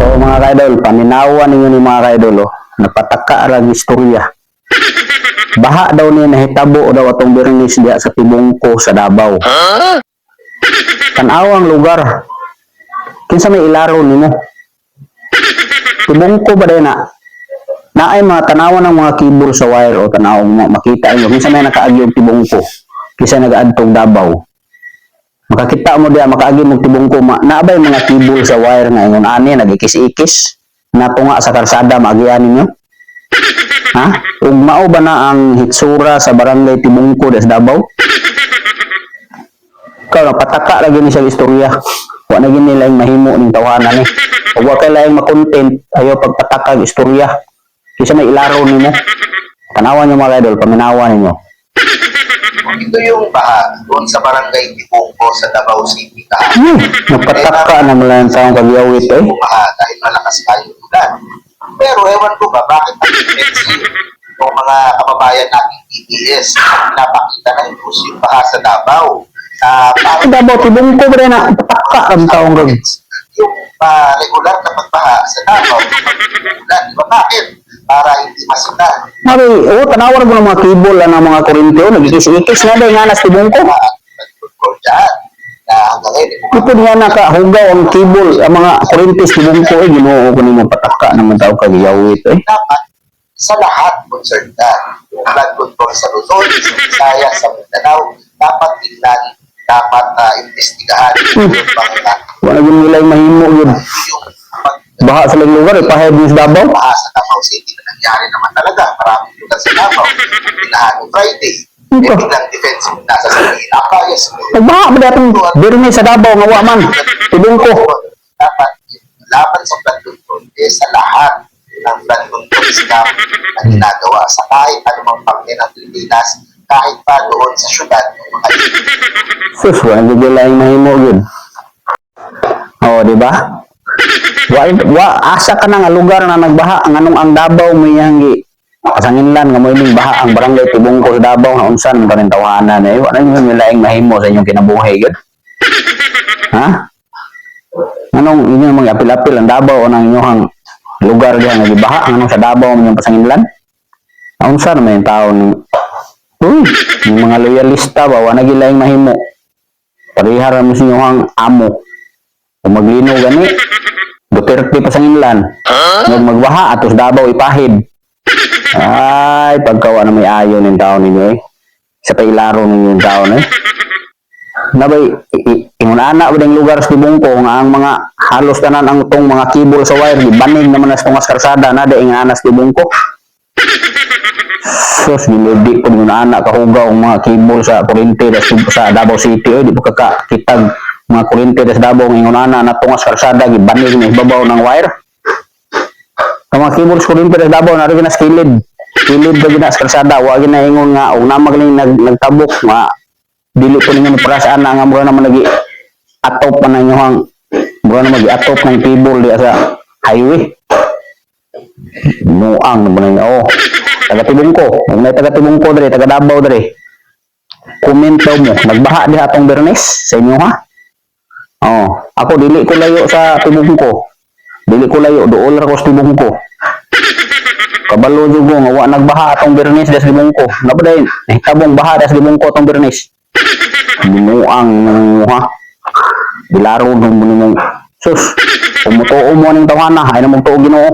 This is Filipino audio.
So mga kaidol, paminawan ninyo ni mga kaidol, oh, napataka lang istorya. Baha daw ni nahitabo daw atong Bernis diya sa Tibungko sa Davao. Tanawang lugar. Kinsa may ilaro nimo? Tibungko ba day na? Naay mga tanawan ng mga keyboard sa wire o tanawang mo makita niyo kinsa may nakaagi og Tibungko. Kinsa nagaadtong Davao. Makakita mo diya makaagi og Tibungko naabay mga keyboard sa wire nga ingon ani nagikis-ikis natunga sa kalsada maagian ninyo. Ha? Ug mao ba na ang hitsura sa barangay Tibungko des Davao? Kaya pataka lagi ni siya istorya. Wa na gini laing mahimo ning tawanan ni. Ug wa kay laing ma-content ayo pagpataka istorya. Kisa may ilaro nimo. Tanawan niyo mga idol, paminawan ninyo. Ito yung baha doon sa barangay Tibungko sa Davao City. Napataka na malang taong kagyawit eh. Baha dahil malakas kayo ulan. Pero ewan ko ba, bakit ang defensive ng mga kababayan nating TTS napakita na yung baha sa Davao? Davao, Tibungko ba rin na pataka ang taong gag. Yung regular na pagbaha sa Davao, ulan, di ba bakit? Para hindi masulan. Sabi, tanawar mo ng mga kibol ng mga kurente, nagkikis-ikis na dahil nga nas Tibungko. Dyan, na hanggang ngayon, Ipod nga nakahugaw ang kibol, ang mga kurentes Tibungko, ginoo ko nimo pataka naman tao kagyawit eh. dapat sa lahat concerned na yung flood control sa Luzon, sa Visayas, sa Mindanao, dapat tingnan, dapat investigahan yung mga Wala yun nila yung mahimo yun. yung Baha sa lang lugar, ipahid yung sa Davao. pagbaha sa Davao City na nangyari naman talaga. Maraming lugar sa Davao. Pinahan ng Friday. Ito. Biglang defensive nasa sabihin. Yes. Nagbaha ba datong Bernis sa Davao, nga wa man. Tibungko. Dapat laban sa flood control sa lahat ng flood control scam na ginagawa sa kahit anumang parte ng Pilipinas, kahit pa doon sa syudad ng mga Sus, wala nila yung mahimo yun. Oo, di ba? Asa ka na nga lugar na nagbaha ang anong ang Davao may hanggi kasanginlan nga mo ining baha ang barangay Tibungko sa Davao nga unsan pa rin tawanan eh wala nyo nilaing mahimo sa inyong kinabuhay gud. Ha? Anong inyong mga apil-apil ang Davao o ng inyong lugar diha nga gibaha ang anong sa Davao ang inyong pasanginlan? Unsan man yung tao ni yung mga loyalista ba wala gilaing mahimo. Parihara mo sa inyong amo. Kung maglino gani Duterte pasanginlan. Magbaha atos Davao ipahid. Ay, pagkawa na may ayo ng tao ninyo eh. Sa pailaro ninyo yung tao eh. Nabay, ingunana ba ng lugar sa Tibungko nga ang mga halos tanan ang tong mga kibol sa wire, di banig naman nas tungas karsada na da ingunana sa Tibungko. Sus, gilidi ko ingunana kahugaw ang mga kibol sa kurente sa Davao City eh. Di po kakakitag mga kurente sa Davao ng ingunana na tungas karsada, gibanig ng ibabaw ng wire. Ang mga keyboards ko rin pero sa Davao, narin na skilid. Skilid ba gina sa kalsada, huwag na ingon nga, o namagaling nagtabok, nga, dili po ninyo parasaan na nga mura naman lagi atop pa na inyo mura naman lagi atop ng keyboard di sa highway. Muang naman na oh. Taga Tibungko, kung may taga Tibungko dari, taga Davao dari. Comment daw mo, nagbaha di atong Bernes sa inyo ha? Oh, ako dili ko layo sa Tibungko. Dili ko layo, dool ra ko sa Tibungko. Kabalo jud nga wa nagbaha atong Bernes des Tibungko. Napaday, tabong baha des Tibungko atong Bernes. Binuang ha. Bilaro ng mo sus. Umutuo mo ning tawana, ay na mo tuo Ginoo.